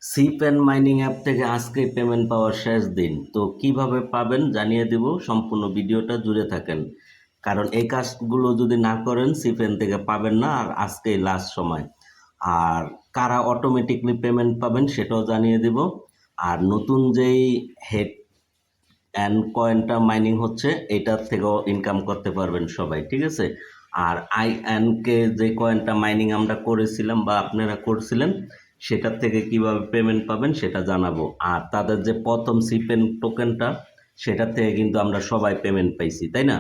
সিপেন mining app থেকে আজকে payment পাওয়ার শেষ দিন। তো কিভাবে পাবেন জানিয়ে দিব, সম্পূর্ণ ভিডিওটা জুড়ে থাকেন। কারণ এই কাজগুলো যদি না করেন সিপেন থেকে পাবেন না, আর আজকেই লাস্ট সময়। আর কারা অটোমেটিকলি পেমেন্ট পাবেন সেটাও জানিয়ে দিব। আর নতুন যেই হেড অ্যান্ড কয়েনটা মাইনিং হচ্ছে এটার থেকেও ইনকাম করতে পারবেন সবাই, ঠিক আছে। আর কে যে কয়েনটা মাইনিং আমরা করেছিলাম বা আপনারা করছিলেন সেটার থেকে কিভাবে পেমেন্ট পাবেন সেটা জানাবো। আর তাদের যে প্রথম সিপেন টোকেনটা সেটার থেকে কিন্তু আমরা সবাই পেমেন্ট পাইছি, তাই না?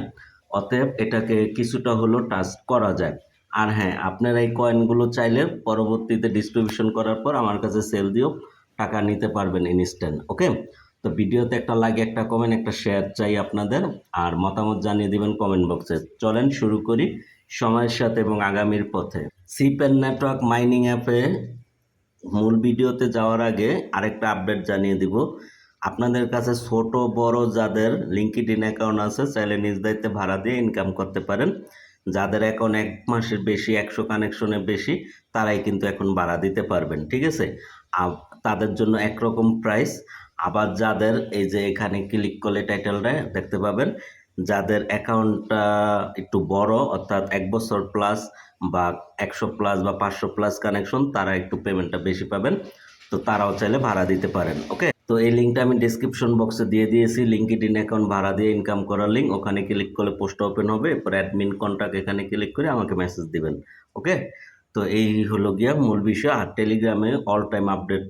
অতএব এটাকে কিছুটা হলো টাস্ক করা যায়। আর হ্যাঁ, আপনারা এই কয়েনগুলো চাইলে পরবর্তীতে ডিস্ট্রিবিউশন করার পর আমার কাছে সেল দিয়েও টাকা নিতে পারবেন ইনস্ট্যান্ট। ওকে, তো ভিডিওতে একটা লাইক, একটা কমেন্ট, একটা শেয়ার চাই আপনাদের। আর মতামত জানিয়ে দিবেন কমেন্ট বক্সে। চলেন শুরু করি সময়ের সাথে এবং আগামীর পথে। সিপেন নেটওয়ার্ক মাইনিং অ্যাপে মূল ভিডিওতে যাওয়ার আগে আরেকটা আপডেট জানিয়ে দিব। আপনাদের কাছে ছোট বড় যাদের লিঙ্কডইন অ্যাকাউন্ট আছে চাইলে নিজ দায়িত্বে ভাড়া দিয়ে ইনকাম করতে পারেন। যাদের অ্যাকাউন্ট 1 মাসের বেশি, 100 কানেকশনের বেশি, তারাই কিন্তু এখন ভাড়া দিতে পারবেন, ঠিক আছে। তাদের জন্য একরকম প্রাইস। আবার যাদের এই যে এখানে ক্লিক করলে টাইটেলটা দেখতে পাবেন, যাদের অ্যাকাউন্টটা একটু বড় অর্থাৎ 1 বছর প্লাস বা 100 প্লাস বা 500 প্লাস কানেকশন, তারা একটু পেমেন্টটা বেশি পাবেন। তো তারাও চাইলে ভাড়া দিতে পারেন। ওকে, তো এই লিঙ্কটা আমি ডিসক্রিপশন বক্সে দিয়ে দিয়েছি, লিঙ্কডইন অ্যাকাউন্ট ভাড়া দিয়ে ইনকাম করার লিঙ্ক। ওখানে ক্লিক করলে পোস্ট ওপেন হবে, এরপর অ্যাডমিন কন্ট্যাক্ট এখানে ক্লিক করে আমাকে মেসেজ দিবেন। ওকে, তো এই হলো গিয়া মূল বিষয়। আর টেলিগ্রামে অল টাইম আপডেট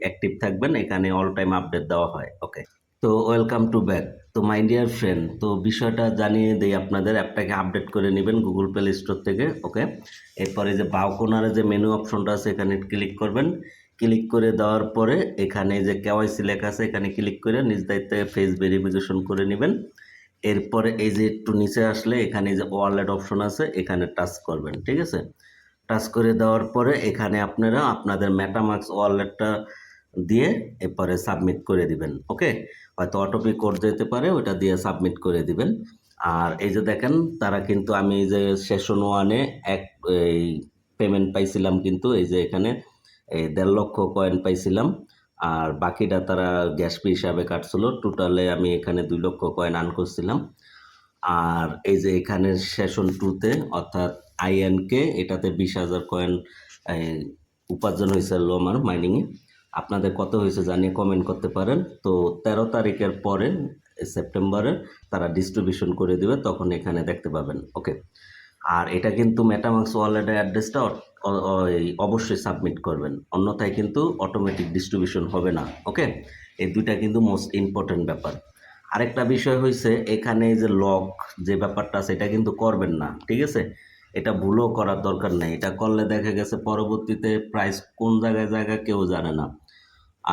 অ্যাক্টিভ থাকবেন, এখানে অল টাইম আপডেট দেওয়া হয়। ওকে, তো ওয়েলকাম টু ব্যাক। তো মাই ডিয়ার ফ্রেন্ড, তো বিষয়টা জানিয়ে দিই আপনাদের। অ্যাপটাকে আপডেট করে নেবেন গুগল প্লে স্টোর থেকে। ওকে, এরপরে যে বাও কর্নারে যে মেনু অপশনটা আছে এখানে ক্লিক করবেন। ক্লিক করে দেওয়ার পরে এখানে যে কেওয়াইসি লেখা আছে এখানে ক্লিক করে নিজ দায়িত্বে ফেস ভেরিফিকেশন করে নেবেন। এরপরে এই যে একটু নিচে আসলে এখানে যে ওয়ালেট অপশন আছে এখানে টাচ করবেন, ঠিক আছে। টাচ করে দেওয়ার পরে এখানে আপনারা আপনাদের মেটামাস্ক ওয়ালেটটা দিয়ে এরপরে সাবমিট করে দিবেন। ওকে, হয়তো অটোপে কোড যেতে পারে, ওটা দিয়ে সাবমিট করে দিবেন। আর এই যে দেখেন, তারা কিন্তু আমি এই যে সেশন 1-এ এই পেমেন্ট পাইছিলাম, কিন্তু এই যে এখানে এই 1.5 লক্ষ কয়েন পাইছিলাম। আর বাকিটা তারা গ্যাস ফি হিসাবে কাটছিল। টোটালে আমি এখানে 2 লক্ষ কয়েন আর্ন করছিলাম। আর এই যে এখানে সেশন 2-তে অর্থাৎ কে এটাতে 20,000 কয়েন উপার্জন হয়েছিল আমার মাইনিংয়ে। আপনাদের কত হয়েছে জানিয়ে কমেন্ট করতে পারেন। তো 13 তারিখের পরে সেপ্টেম্বরে তারা ডিস্ট্রিবিউশন করে দেবে, তখন এখানে দেখতে পাবেন। ওকে, আর এটা কিন্তু মেটামাক্স ওয়ালেটের অ্যাড্রেসটা অবশ্যই সাবমিট করবেন, অন্যথায় কিন্তু অটোমেটিক ডিস্ট্রিবিউশন হবে না। ওকে, এই দুইটা কিন্তু মোস্ট ইম্পর্টেন্ট ব্যাপার। আরেকটা বিষয় হয়েছে এখানে যে লক যে ব্যাপারটা আছে এটা কিন্তু করবেন না, ঠিক আছে। এটা ভুলও করার দরকার নেই। এটা করলে দেখা গেছে পরবর্তীতে প্রাইস কোন জায়গায় কেউ জানে না।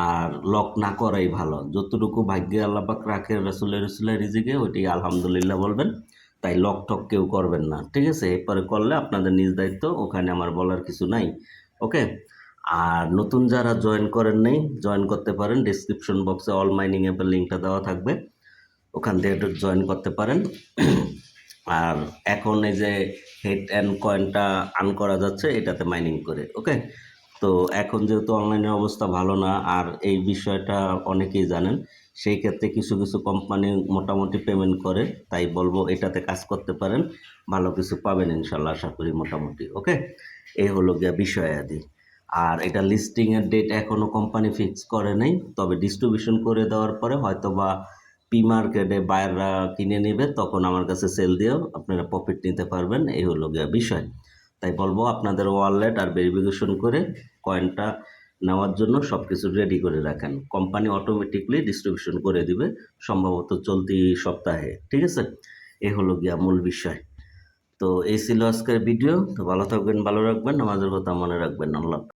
আর লক না করাই ভালো। যতটুকু ভাগ্যে আল্লাহ পাক রাখে রসুলের রিজিকে ওইটাই আলহামদুলিল্লাহ বলবেন। তাই লক টক কেউ করবেন না, ঠিক আছে। এরপরে করলে আপনাদের নিজ দায়িত্ব, ওখানে আমার বলার কিছু নাই। ওকে, আর নতুন যারা জয়েন করেন নাই জয়েন করতে পারেন। ডিসক্রিপশন বক্সে অল মাইনিং অ্যাপের লিঙ্কটা দেওয়া থাকবে, ওখান থেকে একটু জয়েন করতে পারেন। আর এখন এই যে হেড অ্যান্ড কয়েনটা আর্ন করা যাচ্ছে এটাতে মাইনিং করে। ওকে, তো এখন যেহেতু অনলাইনের অবস্থা ভালো না, আর এই বিষয়টা অনেকেই জানেন, সেই ক্ষেত্রে কিছু কিছু কোম্পানি মোটামুটি পেমেন্ট করে। তাই বলবো এটাতে কাজ করতে পারেন, ভালো কিছু পাবেন ইনশাল্লাহ, আশা করি মোটামুটি। ওকে, এই হলো গিয়া বিষয় আদি। আর এটা লিস্টিংয়ের ডেট এখনও কোম্পানি ফিক্স করে নেই, তবে ডিস্ট্রিবিউশন করে দেওয়ার পরে হয়তো বা পি মার্কেটে বায়াররা কিনে নেবে, তখন আমার কাছে সেল দিয়েও আপনারা প্রফিট নিতে পারবেন। এই হলো গিয়া বিষয়। তাই বলবো আপনাদের ওয়ালেট আর ভেরিফিকেশন করে কয়েনটা নেওয়ার জন্য সব কিছু রেডি করে রাখেন। কোম্পানি অটোমেটিকলি ডিস্ট্রিবিউশন করে দিবে, সম্ভবত চলতি সপ্তাহে, ঠিক আছে। এই হলো গিয়া মূল বিষয়। তো এই ছিল আজকের ভিডিও। তো ভালো থাকবেন, ভালো রাখবেন, আমাদের কথা মনে রাখবেন। আল্লাহ।